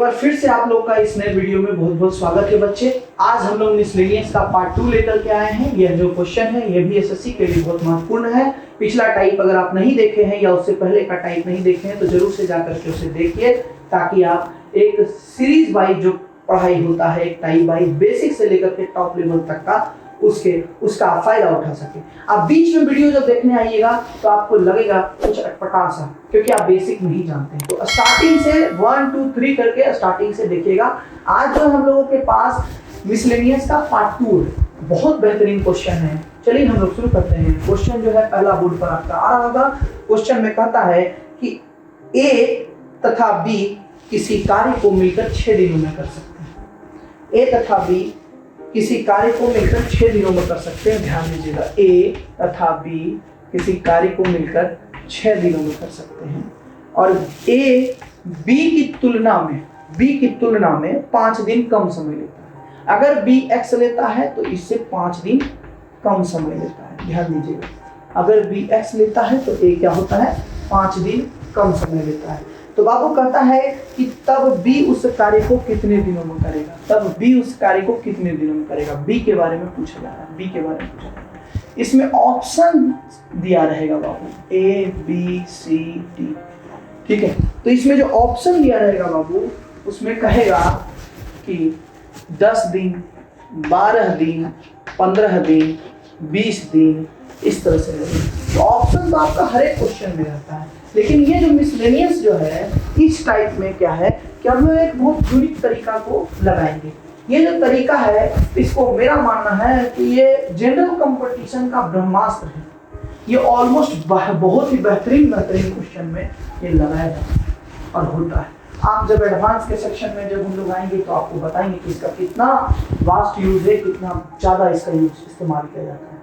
बार फिर से आप लोग का इस नए वीडियो में बहुत बहुत स्वागत है बच्चे। आज हम लोग मिसलेनियस का पार्ट 2 लेकर के आए हैं। यह जो क्वेश्चन है यह भी एसएससी के लिए बहुत महत्वपूर्ण है। पिछला टाइप अगर आप नहीं देखे हैं या उससे पहले का टाइप नहीं देखे हैं तो जरूर से जाकर के उसे देखिए, ताकि आप एक सीरीज वाइज जो पढ़ाई होता है, एक टाइप वाइज बेसिक से लेकर के टॉप लेवल तक का उसका फायदा उठा सके। आप बीच में वीडियो जब देखने आइएगा तो आपको लगेगा कुछ अटपटा सा, क्योंकि आप बेसिक नहीं जानते हैं। तो स्टार्टिंग से 1 2 3 करके स्टार्टिंग से देखिएगा। आज जो हम लोगों के पास मिसलेनियस का पार्ट 2 है, बहुत बेहतरीन क्वेश्चन है। चलिए हम लोग शुरू करते हैं। क्वेश्चन जो है पहला बोर्ड पर आपका आ रहा होगा। क्वेश्चन में कहता है कि ए तथा बी किसी कार्य को मिलकर 6 दिनों में कर सकते हैं। ए तथा बी किसी कार्य को मिलकर 6 दिनों में कर सकते हैं। ध्यान दीजिएगा, ए तथा बी किसी कार्य को मिलकर 6 दिनों में कर सकते हैं और ए बी की तुलना में 5 दिन कम समय लेता है। अगर बी एक्स लेता है तो इससे 5 दिन कम समय लेता है। ध्यान दीजिएगा, अगर बी एक्स लेता है तो ए क्या होता है, 5 दिन कम समय लेता है। तो बाबू कहता है कि तब बी उस कार्य को कितने दिनों में करेगा। तब बी उस कार्य को कितने दिनों में करेगा, बी के बारे में पूछा जा रहा है। बी के बारे में पूछा जा रहा है। इसमें ऑप्शन दिया रहेगा बाबू, ए बी सी डी, ठीक है। तो इसमें जो ऑप्शन दिया रहेगा बाबू, उसमें कहेगा कि 10 दिन, 12 दिन, 15 दिन, 20 दिन, इस तरह से रहेगा। तो ऑप्शन तो आपका हर एक क्वेश्चन में रहता है, लेकिन ये जो मिसलेनियस जो है इस टाइप में क्या है कि हम लोग एक बहुत यूनिक तरीका को लगाएंगे। ये जो तरीका है इसको मेरा मानना है कि ये जनरल कंपटीशन का ब्रह्मास्त्र है। ये ऑलमोस्ट बहुत ही बेहतरीन क्वेश्चन में ये लगाया जाता है और होता है। आप जब एडवांस के सेक्शन में जब हम लोग आएंगे तो आपको बताएंगे कि इसका कितना वास्ट यूज है, कितना ज़्यादा इसका यूज इस्तेमाल किया जाता है।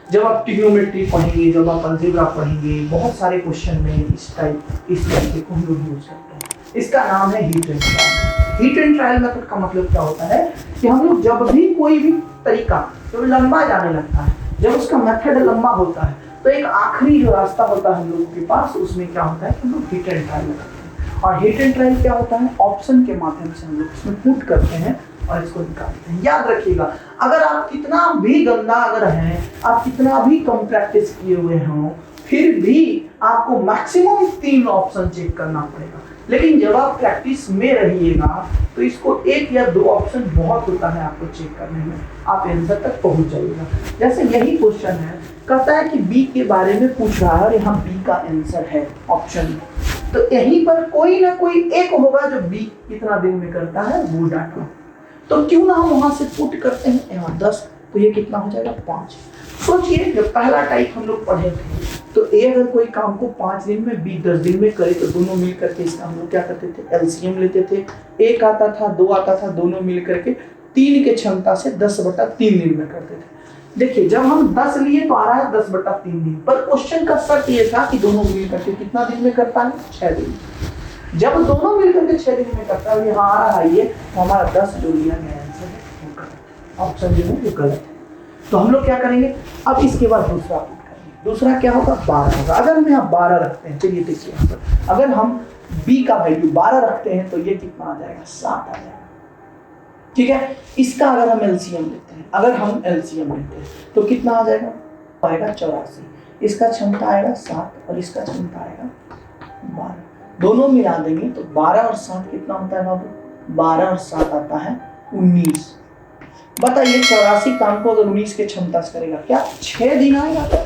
जब आप ट्रिग्नोमेट्री पढ़ेंगे, जब आप अलजेब्रा पढ़ेंगे, बहुत सारे क्वेश्चन में इस तरीके को हम लोग यूज करते हैं। इसका नाम है heat and trial. Heat and trial method का मतलब क्या होता है कि हम लोग जब भी कोई भी तरीका जब लंबा जाने लगता है, जब उसका मेथड लंबा होता है, तो एक आखिरी जो रास्ता होता है हम लोगों के पास, उसमें क्या होता है कि हम लोग हीट एंड ट्रायल लगाते हैं। और हीट एंड ट्रायल क्या होता है, ऑप्शन के माध्यम से हम लोग इसमें पुट करते हैं और इसको निकालते हैं। याद रखिएगा, अगर आप कितना भी गंदा अगर हैं, आप कितना भी कम प्रैक्टिस किए हुए हों, फिर भी आपको मैक्सिमम 3 ऑप्शन चेक करना पड़ेगा। लेकिन जब आप प्रैक्टिस में रहिएगा तो इसको 1 या 2 ऑप्शन बहुत होता है आपको चेक करने में, आप आंसर तक पहुंच जाइएगा। जैसे यही क्वेश्चन है, कहता है कि बी के बारे में पूछ रहा है और यहाँ बी का आंसर है ऑप्शन में, तो यहीं पर कोई ना कोई एक होगा जो बी कितना दिन में करता है वो डाटा। तो क्यों ना हम वहां से पुट करते हैं यहाँ 10, तो ये कितना हो जाएगा 5। सोचिए जब पहला टाइप हम लोग पढ़े थे तो ए अगर कोई काम को 5 दिन में, बी 10 दिन में करे तो दोनों मिल करके इसका हम लोग क्या करते थे, एलसीएम लेते थे। 1 आता था, 2 आता था, दोनों मिल करके 3 के क्षमता से 10/3 दिन में करते थे। देखिए जब हम 10 लिए तो आ रहा है 10/3 दिन, पर क्वेश्चन का शर्त ये था कि दोनों मिल करके कितना दिन में करता है, 6 दिन। जब दोनों मिलकर के 6 दिन में करता है, यहाँ आ रहा है ये, तो हमारा 10 जो लिया गया आंसर है वो गलत, ऑप्शन जो है वो गलत है। तो हम लोग क्या करेंगे, अब इसके बाद दूसरा पुट करेंगे। दूसरा क्या होगा, 12 होगा। अगर हम यहाँ 12 रखते हैं, चलिए देखिए यहाँ पर, अगर हम बी का वैल्यू 12 रखते हैं तो ये कितना आ जाएगा, 7 आ जाएगा, ठीक है। इसका अगर हम एलसीएम लेते हैं, तो कितना आ जाएगा, आएगा 84। इसका क्षमता आएगा 7 और इसका क्षमता आएगा 12। दोनों मिला देंगे तो 12 और 7 कितना होता है बाबू, 12 और 7 आता है 19। बताइए 84 काम को अगर 19 के क्षमता से करेगा, क्या 6 दिन आएगा?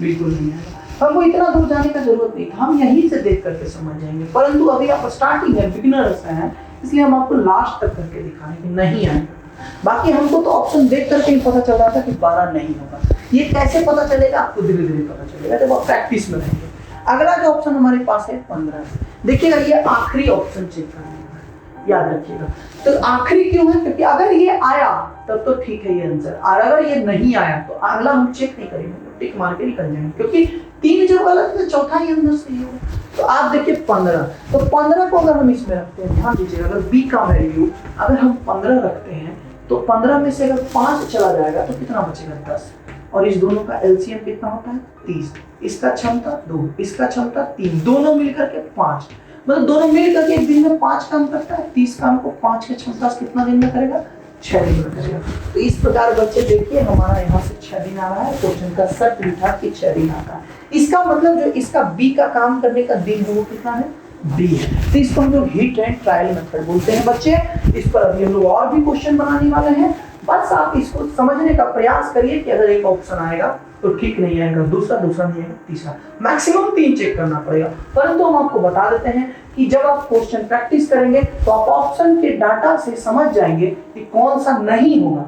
बिल्कुल नहीं आएगा। हमको इतना दूर जाने का जरूरत नहीं, हम यहीं से देख करके समझ जाएंगे। परंतु अभी आप स्टार्टिंग है, बिगिनर्स हैं, इसलिए हम आपको लास्ट तक करके दिखाएंगे, नहीं आएगा। बाकी हमको तो ऑप्शन देख करके ही पता चल रहा था कि 12 नहीं होगा। ये कैसे पता चलेगा, आपको धीरे धीरे पता चलेगा जब आप प्रैक्टिस में रहेंगे। अगला जो ऑप्शन हमारे पास है 15। देखिएगा ये आखिरी ऑप्शन चेक करने का, याद रखिएगा। तो आखिरी क्यों है, क्योंकि अगर ये आया तब तो ठीक है ये आंसर, और अगर ये नहीं आया तो अगला हम चेक नहीं करेंगे, टिक मार के निकल जाएंगे, क्योंकि 3 जो गलत है चौथा ही अंदर सही होगा। तो आप देखिए 15, तो 15 को अगर हम इसमें रखते हैं, ध्यान दीजिएगा, अगर बी का वैल्यू अगर हम 15 रखते हैं तो 15 में से अगर 5 चला जाएगा तो कितना बचेगा, 10। और इस दोनों का एलसीएम कितना होता है, 30। इसका क्षमता 2, इसका क्षमता 3, दोनों मिलकर के 5। मतलब दोनों मिल करके एक दिन में 5 काम करता है। 30 काम को 5 की क्षमता से कितना दिन में करेगा? 6 दिन में करेगा। तो इस प्रकार बच्चे देखिए हमारा यहाँ से 6 दिन आ रहा है, क्वेश्चन का शर्त भी था कि 6 दिन आता है। इसका मतलब जो इसका बी का काम करने का दिन है वो कितना है? बी है। तो इसको हम लोग हिट एंड ट्रायल मेथड बोलते हैं बच्चे। इस पर अभी हम लोग और भी क्वेश्चन बनाने वाले हैं। बस आप इसको समझने का प्रयास करिए कि अगर एक ऑप्शन आएगा तो ठीक नहीं आएगा, दूसरा नहीं आएगा, तीसरा, मैक्सिमम 3 चेक करना पड़ेगा। परंतु हम आपको बता देते हैं कि जब आप क्वेश्चन प्रैक्टिस करेंगे तो आप ऑप्शन के डाटा से समझ जाएंगे कि कौन सा नहीं होगा।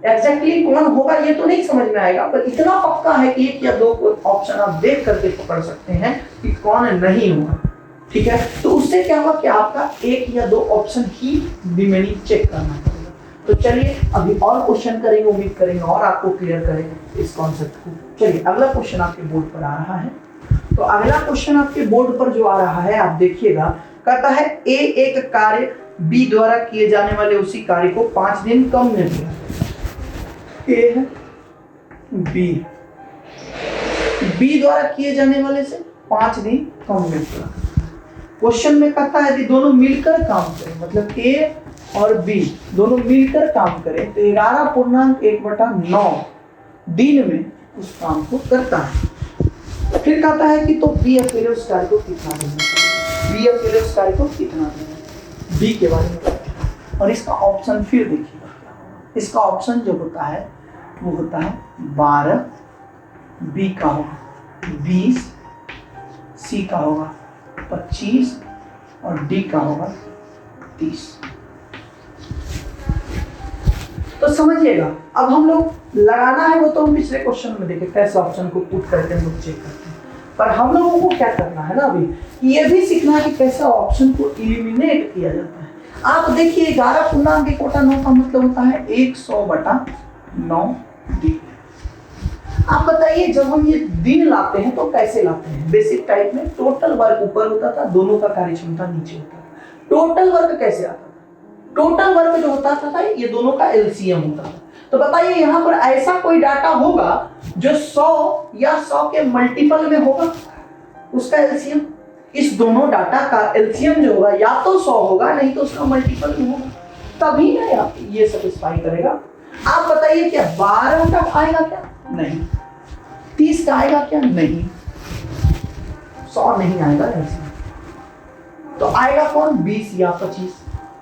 एग्जैक्टली कौन होगा ये तो नहीं समझ में आएगा, पर इतना पक्का है कि 1 या 2 ऑप्शन आप देख करके पकड़ सकते हैं कि कौन नहीं होगा। ठीक है, तो उससे क्या होगा कि आपका 1 या 2 ऑप्शन ही रिमेनिंग चेक करना पड़ेगा। तो चलिए अभी और क्वेश्चन करेंगे, उम्मीद करेंगे और आपको क्लियर करेंगे इस कॉन्सेप्ट को। चलिए अगला क्वेश्चन आपके बोर्ड पर आ रहा है। तो अगला क्वेश्चन आपके बोर्ड पर जो आ रहा है आप देखिएगा, कहता है ए एक कार्य बी द्वारा किए जाने वाले उसी कार्य को 5 दिन कम में किया। ए है बी द्वारा किए जाने वाले से 5 दिन कम में किया। क्वेश्चन में कहता है यदि दोनों मिलकर काम करें, मतलब ए और बी दोनों मिलकर काम करें तो 11.1/9 दिन में उस काम को करता है। फिर कहता है कि तो बी अकेले उस कार्य को कितना दिन में करेगा? बी अकेले उस कार्य को कितना दिन में? बी के बारे में। और इसका ऑप्शन फिर देखिएगा, इसका ऑप्शन जो होता है वो होता है 12, बी का होगा 20, सी का होगा 25 और डी का होगा 30। तो समझिएगा, अब हम लोग लगाना है वो तो हम पिछले क्वेश्चन में देखे कैसे ऑप्शन को पुट करके हम लोग चेक करते हैं, पर हम लोगों को क्या करना है ना अभी ये भी सीखना है कि कैसे ऑप्शन को इलिमिनेट किया जाता है। आप देखिए 11.1/9 का मतलब होता है 100/9 दिन। आप बताइए जब हम ये दिन लाते हैं तो कैसे लाते हैं? बेसिक टाइप में टोटल वर्क ऊपर होता था, दोनों का कार्य क्षमता नीचे होता था। टोटल वर्क कैसे आता था? टोटल वर्क जो होता था ये दोनों का एलसीएम होता था। तो बताइए यहाँ पर ऐसा कोई डाटा होगा जो 100 या 100 के मल्टीपल में होगा उसका एलसीएम? इस दोनों डाटा का एलसीएम जो होगा या तो 100 होगा नहीं तो उसका मल्टीपल में होगा, तभी ना ये सेटिस्फाई करेगा। आप बताइए क्या 12 का आएगा क्या? नहीं। 30 का आएगा क्या? नहीं। 100 नहीं आएगा एलसीएम। तो आएगा कौन? 20 या 25।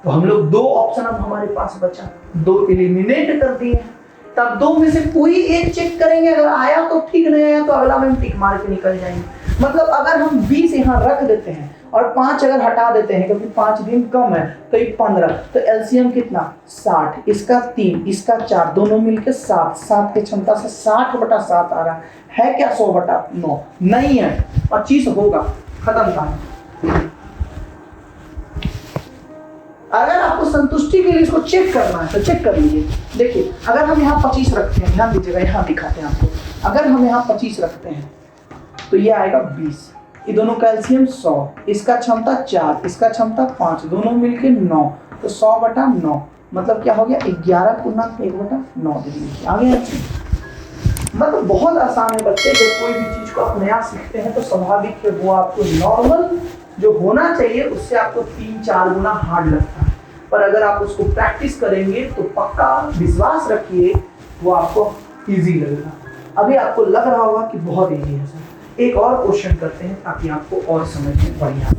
तो हम लोग 2 ऑप्शन अब हमारे पास बचा, 2 एलिमिनेट कर दिए हैं। तब 2 में से कोई एक चेक करेंगे, अगर आया तो ठीक, नहीं आया तो अगला में टिक मार के निकल जाएंगे। मतलब अगर हम 20 यहाँ रख देते हैं और 5 अगर हटा देते हैं क्योंकि 5 दिन कम है तो ये 15, तो एलसीएम कितना? 60, इसका 3, इसका 4, दोनों मिलकर 7, 7 की क्षमता से 60/7 आ रहा है क्या? 100/9 नहीं है, 25 होगा, खत्म कहानी। अगर आपको संतुष्टि के लिए इसको चेक करना है तो चेक कर लीजिए। देखिए अगर हम यहाँ 25 रखते हैं, ध्यान दीजिएगा, यहाँ दिखाते हैं आपको। अगर हम यहाँ 25 रखते हैं तो ये आएगा 20, ये दोनों का एलसीएम 100, इसका क्षमता 4, इसका क्षमता 5, दोनों मिलके 9, तो 100/9 मतलब क्या हो गया? 11.1/9 दिन। आ गया? मतलब बहुत आसान है बच्चे, जब कोई भी चीज को आप नया सीखते हैं तो स्वाभाविक है वो आपको नॉर्मल जो होना चाहिए उससे आपको 3-4 गुना हार्ड लगता है, पर अगर आप उसको प्रैक्टिस करेंगे तो पक्का विश्वास रखिए वो आपको इजी लगेगा। अभी आपको लग रहा होगा कि बहुत इजी है सर। एक और क्वेश्चन करते हैं ताकि आपको और समझ में बढ़िया।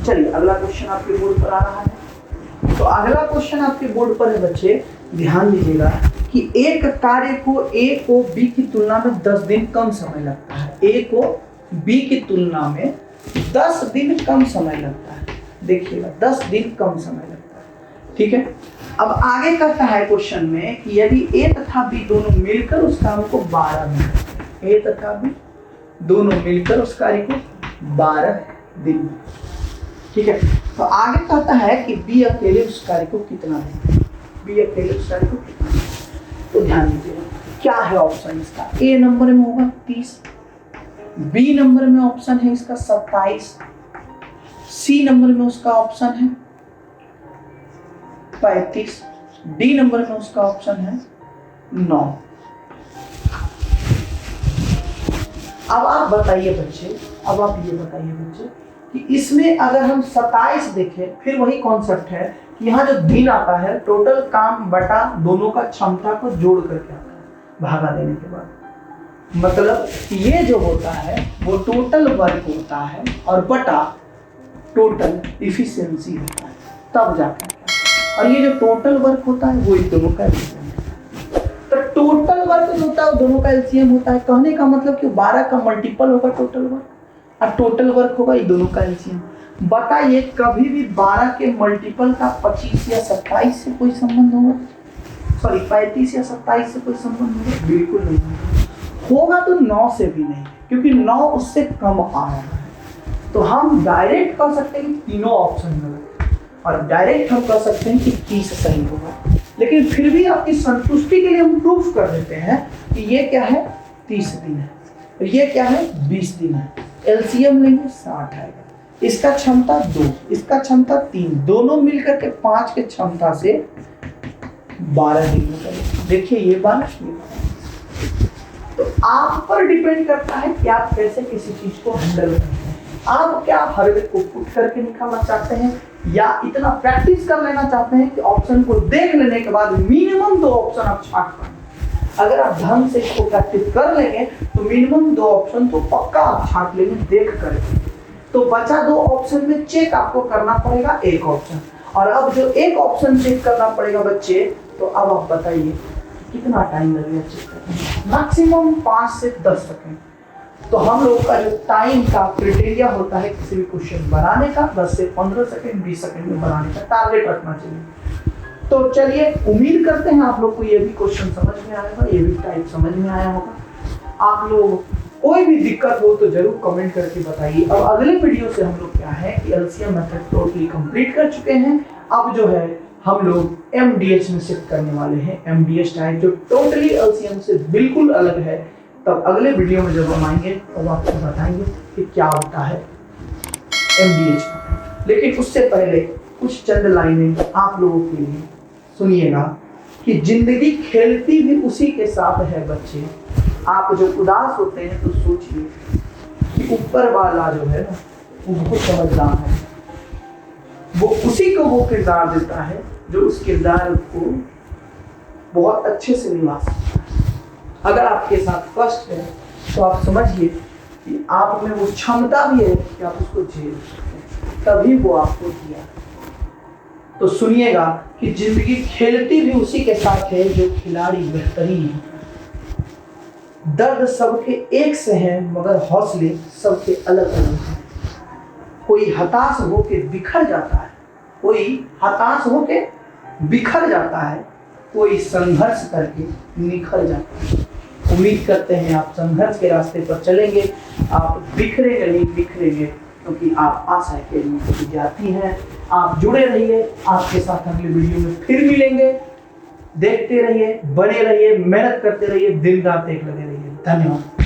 चलिए अगला क्वेश्चन आपके बोर्ड पर आ रहा है। तो अगला क्वेश्चन आपके बोर्ड पर है बच्चे, ध्यान दीजिएगा कि एक कार्य को ए को बी की तुलना में 10 दिन कम समय लगता है। ए को बी की तुलना में 10 दिन कम समय लगता है। देखिएगा 10 दिन कम समय लगता है। ठीक है, अब आगे कहता है क्वेश्चन में कि यदि ए तथा बी दोनों मिलकर उस काम को 12 दिन, ए तथा बी दोनों मिलकर उस कार्य को 12 दिन। ठीक है, तो आगे कहता है कि बी अकेले उस कार्य को कितना दें? बी अकेले उस कार्य को कितना दें? तो ध्यान दीजिएगा क्या है ऑप्शन इसका। ए नंबर में होगा 30, बी नंबर में ऑप्शन है इसका 27, सी नंबर में उसका ऑप्शन है 35, डी नंबर में उसका ऑप्शन है 9। अब आप बताइए बच्चे, अब आप ये बताइए बच्चे कि इसमें अगर हम 27 देखें, फिर वही कॉन्सेप्ट है कि यहाँ जो दिन आता है टोटल काम बटा दोनों का क्षमता को जोड़ करके आता है भागा देने के बाद। मतलब ये जो होता है वो टोटल वर्क होता है और बटा टोटल इफिशियंसी होता है, तब जाकर और ये जो टोटल वर्क होता है वो इन दोनों का एलसीएम होता है। तो टोटल वर्क जो होता है वो दोनों का एलसीएम होता है। कहने का मतलब कि 12 का मल्टीपल होगा टोटल वर्क और टोटल वर्क होगा ये दोनों का एलसीएम। बताइए कभी भी 12 के मल्टीपल का 25 या 27 से कोई संबंध होगा? सॉरी 35 या 27 से कोई संबंध होगा? बिल्कुल नहीं होगा। तो 9 से भी नहीं, क्योंकि 9 उससे कम आ रहा है। तो हम डायरेक्ट कह सकते हैं कि तीनों ऑप्शन गलत है और डायरेक्ट हम कह सकते हैं कि 30 सही होगा। लेकिन फिर भी आपकी संतुष्टि के लिए हम प्रूफ कर देते हैं कि ये क्या है 30 दिन है और ये क्या है 20 दिन है। एलसीएम लेंगे 60 आएगा। इसका क्षमता 2, इसका क्षमता 3, दोनों मिलकर के 5 के क्षमता से 12 दिन में। देखिए ये बात तो आप पर डिपेंड करता है कि आप कैसे किसी चीज को हैंडल करते हैं। आप क्या हर एक को पुट करके निकालना चाहते हैं या इतना प्रैक्टिस कर लेना चाहते हैं कि ऑप्शन को देख लेने के बाद मिनिमम 2 ऑप्शन आप छांट पाएंगे। अगर आप ढंग से इसको प्रैक्टिस कर लेंगे तो मिनिमम 2 ऑप्शन तो पक्का आप छांट लेंगे देख करके। तो बचा 2 ऑप्शन में चेक आपको करना पड़ेगा 1 ऑप्शन, और अब जो 1 ऑप्शन चेक करना पड़ेगा बच्चे, तो अब आप बताइए कितना टाइम लगेगा चेक करने? मैक्सिमम 5 से 10 सेकेंड। तो हम लोगों का जो टाइम का क्राइटेरिया होता है किसी भी क्वेश्चन बनाने का 10 से 15 सेकेंड 20 सेकेंड में बनाने का टारगेट रखना चाहिए। तो चलिए उम्मीद करते हैं आप लोग को ये भी क्वेश्चन समझ में आया होगा, ये भी टाइप समझ में आया होगा। आप लोग कोई भी दिक्कत हो तो जरूर कमेंट करके बताइए। अब अगले वीडियो से हम लोग क्या है कि एलसीएम मेथड टोटली कंप्लीट कर चुके हैं। अब जो है हम लोग एमडीएच में शिफ्ट करने वाले हैं, एमडीएच टाइप जो टोटली एलसीएम से बिल्कुल अलग है। तब अगले वीडियो में जब हम आएंगे तब आपको बताएंगे कि क्या होता है एमडीएच। लेकिन उससे पहले कुछ चंद लाइनें आप लोगों के लिए सुनिएगा कि जिंदगी खेलती भी उसी के साथ है बच्चे। आप जो उदास होते हैं तो सोचिए कि ऊपर वाला जो है ना वो बहुत समझदार है, वो उसी को वो किरदार देता है जो उस किरदार को बहुत अच्छे से निभा सकता है। अगर आपके साथ कष्ट है तो आप समझिए कि आप में वो क्षमता भी है कि आप उसको झेल सकते हैं, तभी वो आपको दिया। तो सुनिएगा कि जिंदगी खेलती भी उसी के साथ है जो खिलाड़ी बेहतरीन है। दर्द सबके एक से है मगर हौसले सबके अलग अलग हैं। कोई हताश होके बिखर जाता है, कोई हताश होके बिखर जाता है, कोई संघर्ष करके निखर जाता है। उम्मीद करते हैं आप संघर्ष के रास्ते पर चलेंगे, आप बिखरेंगे नहीं बिखरेंगे, क्योंकि आप आशा के विद्यार्थी हैं। आप जुड़े रहिए, आपके साथ अगले वीडियो में फिर मिलेंगे। देखते रहिए, बने रहिए, मेहनत करते रहिए, दिन रात एक लगे रहिए। धन्यवाद।